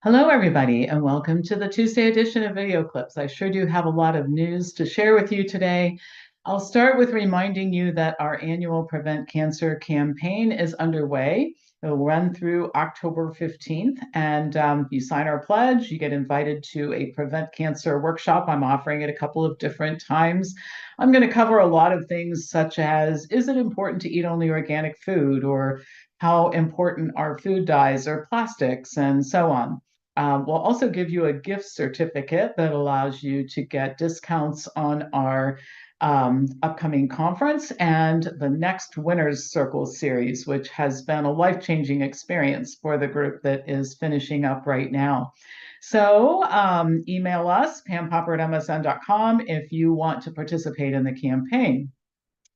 Hello, everybody, and welcome to the Tuesday edition of Video Clips. I sure do have a lot of news to share with you today. I'll start with reminding you that our annual Prevent Cancer campaign is underway. It'll run through October 15th, and you sign our pledge, you get invited to a Prevent Cancer workshop. I'm offering it a couple of different times. I'm going to cover a lot of things such as, is it important to eat only organic food, or how important are food dyes or plastics, and so on. We'll also give you a gift certificate that allows you to get discounts on our upcoming conference and the next Winners Circle series, which has been a life-changing experience for the group that is finishing up right now. So email us, pampopper@msn.com, if you want to participate in the campaign.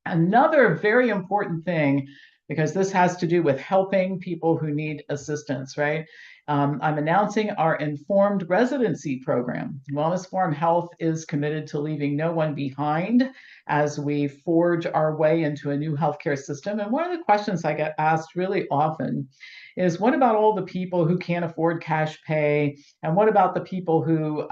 Another very important thing, because this has to do with helping people who need assistance, right? I'm announcing our informed residency program. Wellness Forum Health is committed to leaving no one behind as we forge our way into a new healthcare system. And one of the questions I get asked really often is, what about all the people who can't afford cash pay? And what about the people who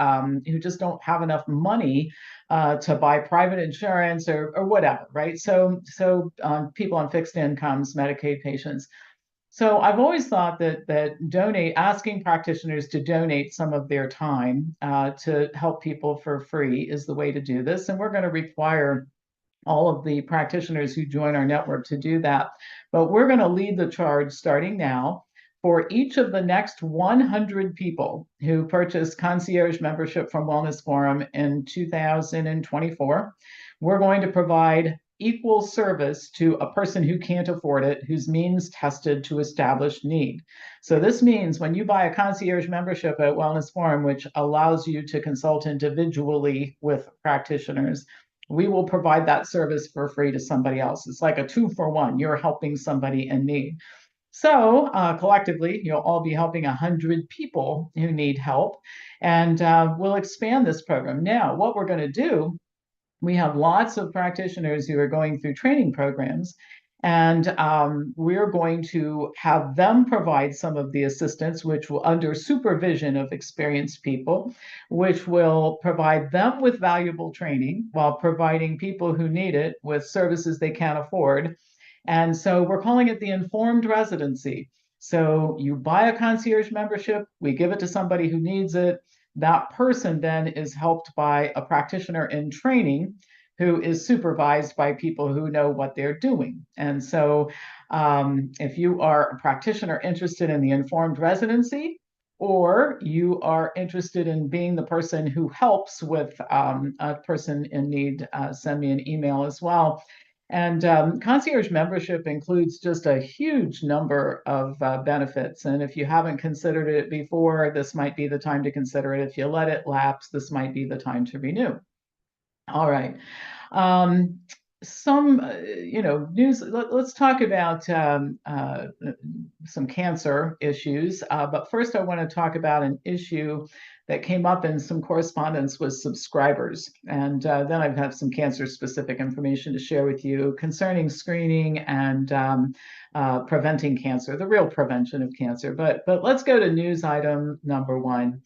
just don't have enough money to buy private insurance or whatever, right? So people on fixed incomes, Medicaid patients. So I've always thought that asking practitioners to donate some of their time to help people for free is the way to do this. And we're going to require all of the practitioners who join our network to do that. But we're going to lead the charge starting now. For each of the next 100 people who purchase concierge membership from Wellness Forum in 2024, we're going to provide equal service to a person who can't afford it, whose means tested to established need. So this means when you buy a concierge membership at Wellness Forum, which allows you to consult individually with practitioners, we will provide that service for free to somebody else. It's like a 2-for-1. You're helping somebody in need. So collectively, you'll all be helping 100 people who need help, and we'll expand this program. Now, what we're going to do, we have lots of practitioners who are going through training programs, and we're going to have them provide some of the assistance, which will, under supervision of experienced people, which will provide them with valuable training while providing people who need it with services they can't afford. And so we're calling it the informed residency. So you buy a concierge membership, we give it to somebody who needs it. That person then is helped by a practitioner in training who is supervised by people who know what they're doing. And so if you are a practitioner interested in the informed residency, or you are interested in being the person who helps with a person in need, send me an email as well. And concierge membership includes just a huge number of benefits. And if you haven't considered it before, this might be the time to consider it. If you let it lapse, this might be the time to renew. All right. Some, news. Let's talk about some cancer issues. But first, I want to talk about an issue that came up in some correspondence with subscribers. And then I have some cancer-specific information to share with you concerning screening and preventing cancer, the real prevention of cancer. But let's go to news item number one.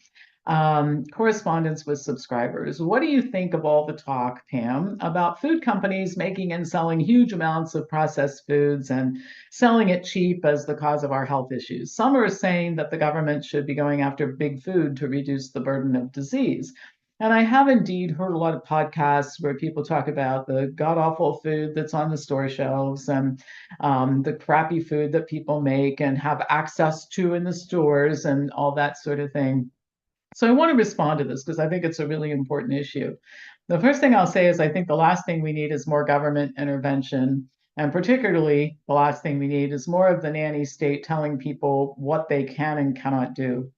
Correspondence with subscribers. What do you think of all the talk, Pam, about food companies making and selling huge amounts of processed foods and selling it cheap as the cause of our health issues? Some are saying that the government should be going after big food to reduce the burden of disease. And I have indeed heard a lot of podcasts where people talk about the god-awful food that's on the store shelves and the crappy food that people make and have access to in the stores and all that sort of thing. So I want to respond to this because I think it's a really important issue. The first thing I'll say is I think the last thing we need is more government intervention. And particularly, the last thing we need is more of the nanny state telling people what they can and cannot do.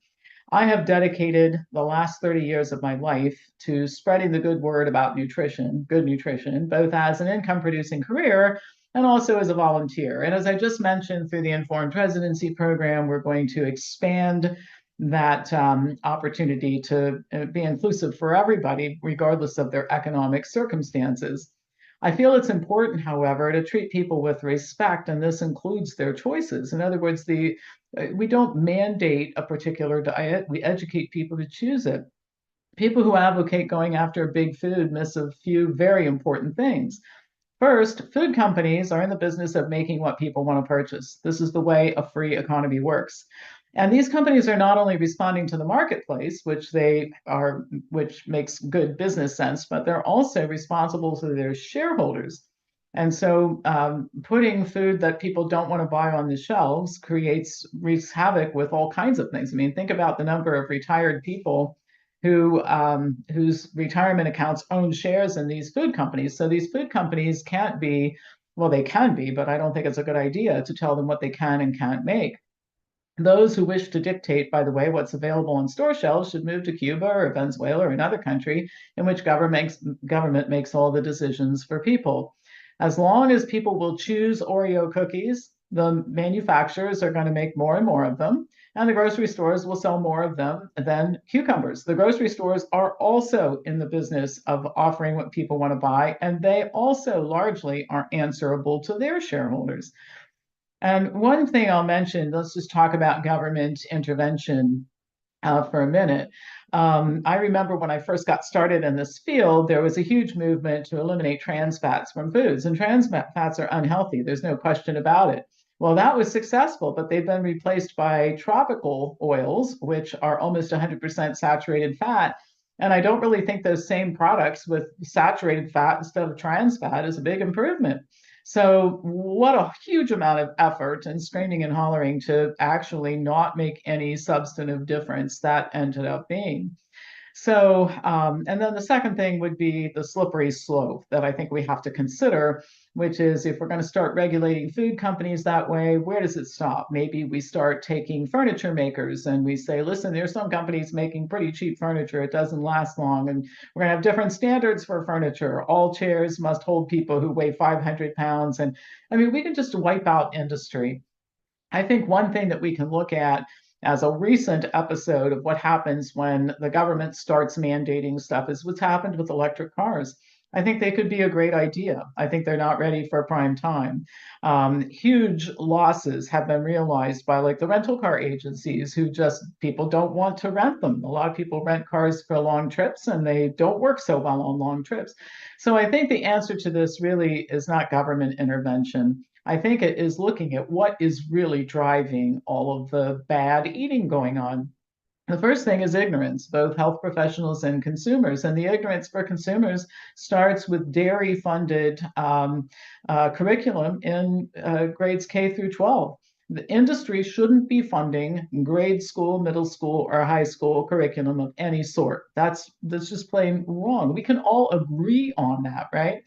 I have dedicated the last 30 years of my life to spreading the good word about nutrition, good nutrition, both as an income producing career and also as a volunteer. And as I just mentioned, through the Informed Residency Program, we're going to expand that opportunity to be inclusive for everybody, regardless of their economic circumstances. I feel it's important, however, to treat people with respect, and this includes their choices. In other words, we don't mandate a particular diet, we educate people to choose it. People who advocate going after big food miss a few very important things. First, food companies are in the business of making what people want to purchase. This is the way a free economy works. And these companies are not only responding to the marketplace, which makes good business sense, but they're also responsible to their shareholders. And so putting food that people don't want to buy on the shelves wreaks havoc with all kinds of things. I mean, think about the number of retired people whose retirement accounts own shares in these food companies. So these food companies can't be, well, they can be, but I don't think it's a good idea to tell them what they can and can't make. Those who wish to dictate, by the way, what's available on store shelves should move to Cuba or Venezuela or another country in which government makes all the decisions for people. As long as people will choose Oreo cookies, the manufacturers are going to make more and more of them, and the grocery stores will sell more of them than cucumbers. The grocery stores are also in the business of offering what people want to buy, and they also largely are answerable to their shareholders. And one thing I'll mention, let's just talk about government intervention for a minute. I remember when I first got started in this field, there was a huge movement to eliminate trans fats from foods, and trans fats are unhealthy. There's no question about it. Well, that was successful, but they've been replaced by tropical oils, which are almost 100% saturated fat. And I don't really think those same products with saturated fat instead of trans fat is a big improvement. So, what a huge amount of effort and screaming and hollering to actually not make any substantive difference that ended up being. So, and then the second thing would be the slippery slope that I think we have to consider, which is if we're going to start regulating food companies that way, where does it stop? Maybe we start taking furniture makers and we say, listen, there's some companies making pretty cheap furniture. It doesn't last long. And we're going to have different standards for furniture. All chairs must hold people who weigh 500 pounds. And I mean, we can just wipe out industry. I think one thing that we can look at as a recent episode of what happens when the government starts mandating stuff is what's happened with electric cars. I think they could be a great idea. I think they're not ready for prime time. Huge losses have been realized by like the rental car agencies who just people don't want to rent them. A lot of people rent cars for long trips and they don't work so well on long trips. So I think the answer to this really is not government intervention. I think it is looking at what is really driving all of the bad eating going on. The first thing is ignorance, both health professionals and consumers. And the ignorance for consumers starts with dairy funded curriculum in grades K through 12. The industry shouldn't be funding grade school, middle school, or high school curriculum of any sort. That's just plain wrong. We can all agree on that, right?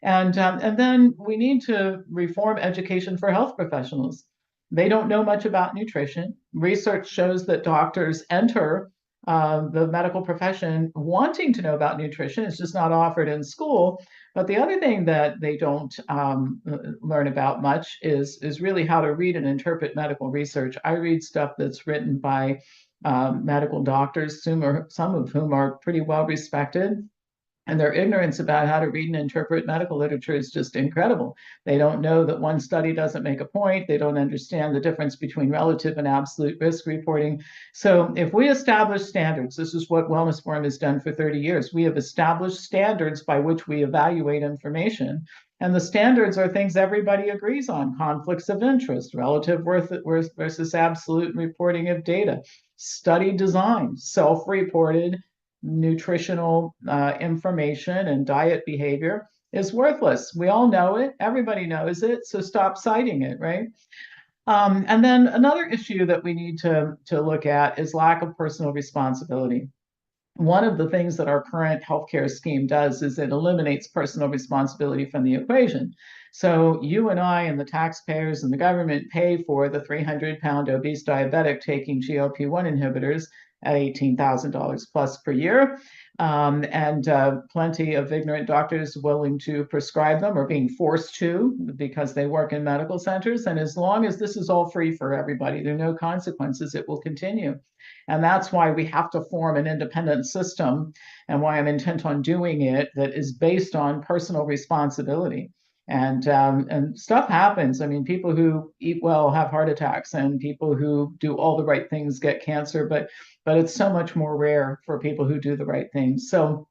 And then we need to reform education for health professionals. They don't know much about nutrition. Research shows that doctors enter the medical profession wanting to know about nutrition. It's just not offered in school. But the other thing that they don't learn about much is really how to read and interpret medical research. I read stuff that's written by medical doctors, some of whom are pretty well respected. And their ignorance about how to read and interpret medical literature is just incredible. They don't know that one study doesn't make a point. They don't understand the difference between relative and absolute risk reporting. So if we establish standards, this is what Wellness Forum has done for 30 years. We have established standards by which we evaluate information. And the standards are things everybody agrees on: conflicts of interest, relative worth versus absolute reporting of data, study design, self-reported nutritional information and diet behavior is worthless. We all know it. Everybody knows it. So stop citing it, right? And then another issue that we need to look at is lack of personal responsibility. One of the things that our current healthcare scheme does is it eliminates personal responsibility from the equation. So you and I and the taxpayers and the government pay for the 300-pound obese diabetic taking GLP-1 inhibitors at $18,000 plus per year. and plenty of ignorant doctors willing to prescribe them or being forced to because they work in medical centers. And as long as this is all free for everybody, there are no consequences, it will continue. And that's why we have to form an independent system and why I'm intent on doing it that is based on personal responsibility. And stuff happens. I mean, people who eat well have heart attacks, and people who do all the right things get cancer, but it's so much more rare for people who do the right things. So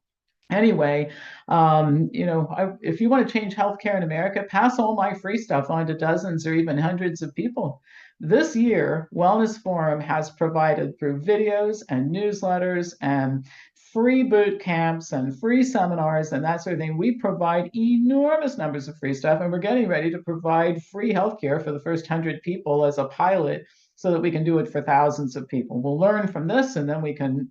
anyway, if you want to change healthcare in America, pass all my free stuff on to dozens or even hundreds of people. This year, Wellness Forum has provided through videos and newsletters and free boot camps and free seminars and that sort of thing. We provide enormous numbers of free stuff, and we're getting ready to provide free healthcare for the first 100 people as a pilot so that we can do it for thousands of people. We'll learn from this, and then we can,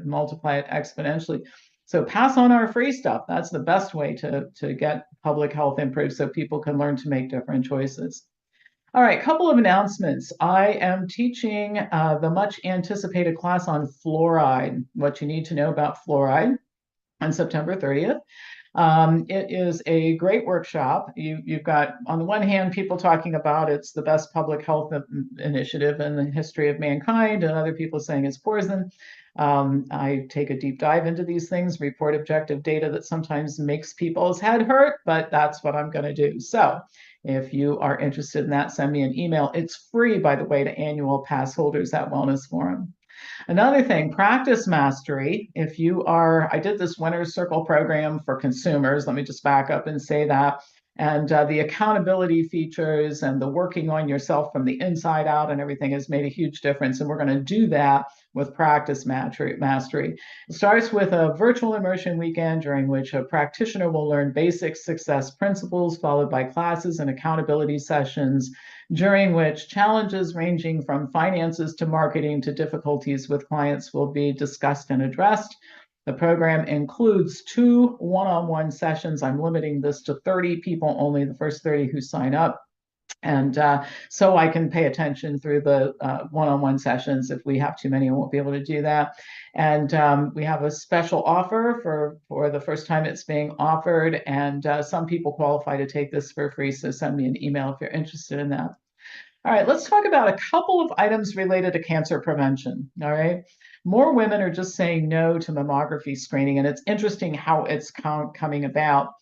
multiply it exponentially. So pass on our free stuff. That's the best way to get public health improved so people can learn to make different choices. All right, couple of announcements. I am teaching the much anticipated class on fluoride, what you need to know about fluoride, on September 30th. It is a great workshop. You've got, on the one hand, people talking about it's the best public health initiative in the history of mankind, and other people saying it's poison. I take a deep dive into these things, report objective data that sometimes makes people's head hurt, but that's what I'm going to do. So if you are interested in that, send me an email. It's free, by the way, to annual pass holders at Wellness Forum. Another thing, practice mastery. I did this Winner's Circle program for consumers. Let me just back up and say that. And the accountability features and the working on yourself from the inside out and everything has made a huge difference. And we're going to do that with practice mastery. It starts with a virtual immersion weekend during which a practitioner will learn basic success principles, followed by classes and accountability sessions, during which challenges ranging from finances to marketing to difficulties with clients will be discussed and addressed. The program includes 2 one-on-one sessions. I'm limiting this to 30 people only, the first 30 who sign up. And so I can pay attention through the one-on-one sessions. If we have too many, I won't be able to do that. And we have a special offer for the first time it's being offered. And some people qualify to take this for free. So send me an email if you're interested in that. All right, let's talk about a couple of items related to cancer prevention. All right. More women are just saying no to mammography screening, and it's interesting how it's coming about.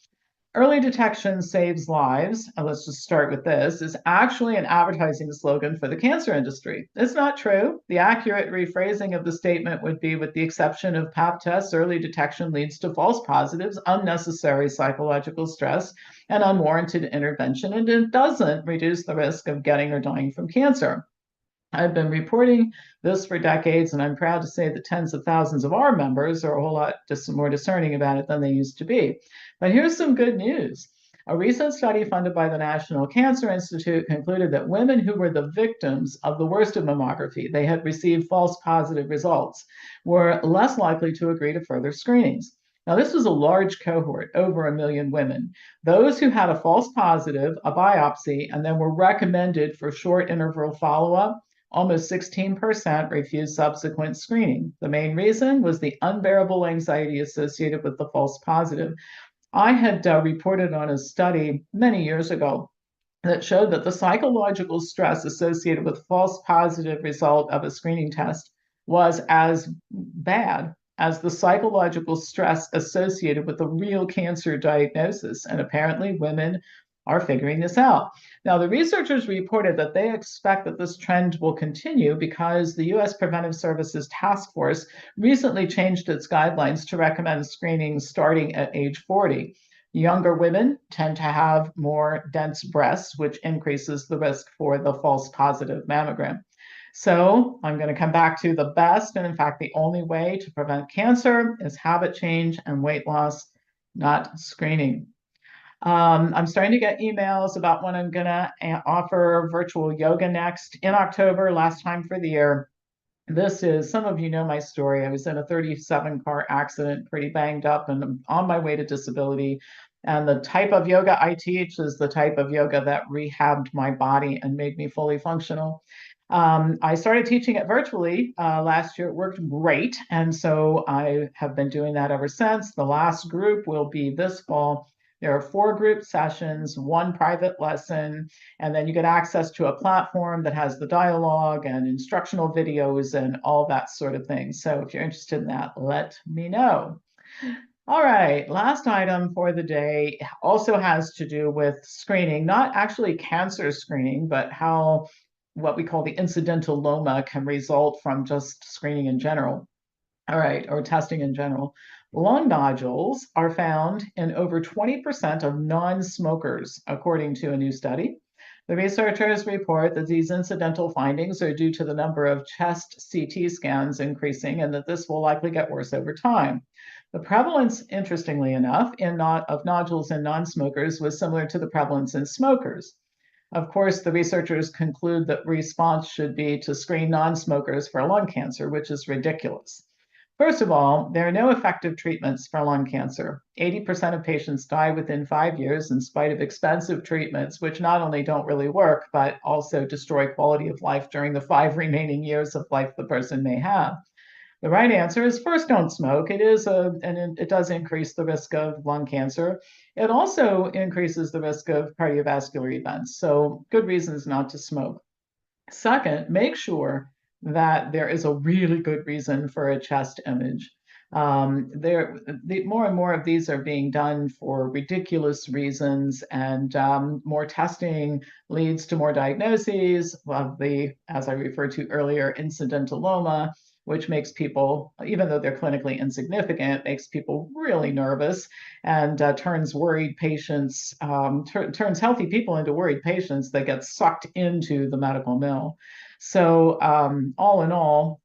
Early detection saves lives, and let's just start with this, is actually an advertising slogan for the cancer industry. It's not true. The accurate rephrasing of the statement would be, with the exception of Pap tests, early detection leads to false positives, unnecessary psychological stress, and unwarranted intervention, and it doesn't reduce the risk of getting or dying from cancer. I've been reporting this for decades, and I'm proud to say that tens of thousands of our members are a whole lot more discerning about it than they used to be. But here's some good news. A recent study funded by the National Cancer Institute concluded that women who were the victims of the worst of mammography, they had received false positive results, were less likely to agree to further screenings. Now, this was a large cohort, over 1 million women. Those who had a false positive, a biopsy, and then were recommended for short interval follow-up, almost 16% refused subsequent screening. The main reason was the unbearable anxiety associated with the false positive. I had reported on a study many years ago that showed that the psychological stress associated with false positive result of a screening test was as bad as the psychological stress associated with the real cancer diagnosis. And apparently women are figuring this out. Now, the researchers reported that they expect that this trend will continue because the U.S. Preventive Services Task Force recently changed its guidelines to recommend screening starting at age 40. Younger women tend to have more dense breasts, which increases the risk for the false positive mammogram. So I'm going to come back to the best, and in fact, the only way to prevent cancer is habit change and weight loss, not screening. I'm starting to get emails about when I'm going to offer virtual yoga next in October, last time for the year. This is, some of you know my story. I was in a 37-car accident, pretty banged up, and I'm on my way to disability. And the type of yoga I teach is the type of yoga that rehabbed my body and made me fully functional. I started teaching it virtually last year. It worked great. And so I have been doing that ever since. The last group will be this fall. There are 4 group sessions, 1 private lesson, and then you get access to a platform that has the dialogue and instructional videos and all that sort of thing. So if you're interested in that, let me know. All right, last item for the day also has to do with screening, not actually cancer screening, but how what we call the incidentaloma can result from just screening in general. All right, or testing in general. Lung nodules are found in over 20% of non-smokers, according to a new study. The researchers report that these incidental findings are due to the number of chest CT scans increasing and that this will likely get worse over time. The prevalence, interestingly enough, of nodules in non-smokers was similar to the prevalence in smokers. Of course, the researchers conclude that response should be to screen non-smokers for lung cancer, which is ridiculous. First of all, there are no effective treatments for lung cancer. 80% of patients die within 5 years in spite of expensive treatments, which not only don't really work, but also destroy quality of life during the 5 remaining years of life the person may have. The right answer is first, don't smoke. And it does increase the risk of lung cancer. It also increases the risk of cardiovascular events. So good reasons not to smoke. Second, make sure that there is a really good reason for a chest image. More and more of these are being done for ridiculous reasons, and more testing leads to more diagnoses of the, as I referred to earlier, incidentaloma, which makes people, even though they're clinically insignificant, makes people really nervous and turns healthy people into worried patients that get sucked into the medical mill. So all in all,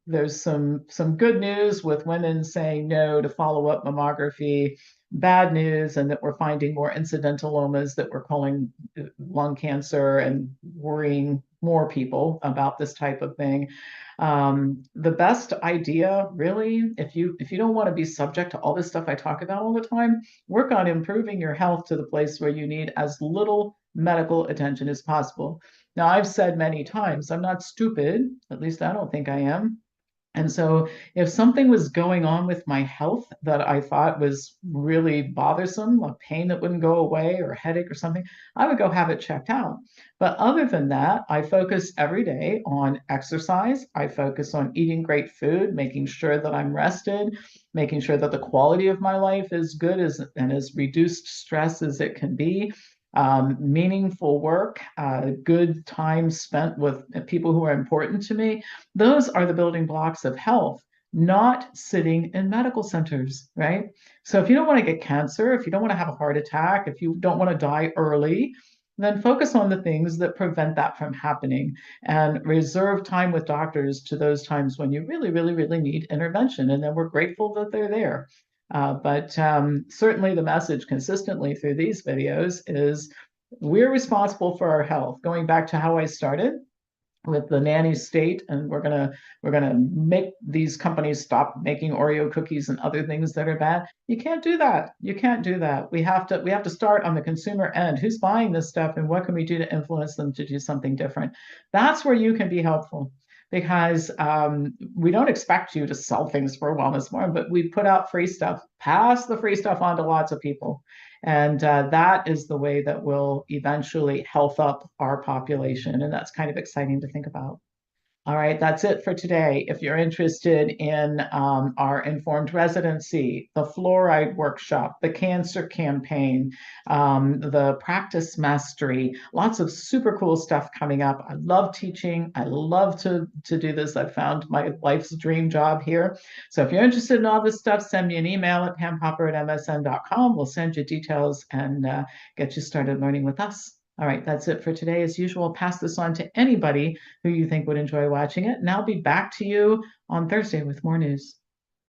there's some good news with women saying no to follow-up mammography, bad news, and that we're finding more incidentalomas that we're calling lung cancer and worrying more people about this type of thing. The best idea, really, if you don't want to be subject to all this stuff I talk about all the time, work on improving your health to the place where you need as little medical attention as possible. Now, I've said many times, I'm not stupid, at least I don't think I am. And so if something was going on with my health that I thought was really bothersome, a pain that wouldn't go away or a headache or something, I would go have it checked out. But other than that, I focus every day on exercise. I focus on eating great food, making sure that I'm rested, making sure that the quality of my life is good and as reduced stress as it can be. Meaningful work, good time spent with people who are important to me. Those are the building blocks of health, not sitting in medical centers, right? So if you don't want to get cancer, if you don't want to have a heart attack, if you don't want to die early, then focus on the things that prevent that from happening and reserve time with doctors to those times when you really, really, really need intervention. And then we're grateful that they're there. But certainly the message consistently through these videos is we're responsible for our health. Going back to how I started with the nanny state, and we're gonna make these companies stop making Oreo cookies and other things that are bad. You can't do that. You can't do that. We have to start on the consumer end. Who's buying this stuff, and what can we do to influence them to do something different? That's where you can be helpful because we don't expect you to sell things for a wellness forum, but we put out free stuff. Pass the free stuff on to lots of people. And that is the way that will eventually health up our population. And that's kind of exciting to think about. All right, that's it for today. If you're interested in our informed residency, the fluoride workshop, the cancer campaign, the practice mastery, lots of super cool stuff coming up. I love teaching. I love to do this. I found my life's dream job here. So if you're interested in all this stuff, send me an email at pampopper@msn.com. We'll send you details and get you started learning with us. All right, that's it for today. As usual, pass this on to anybody who you think would enjoy watching it. And I'll be back to you on Thursday with more news.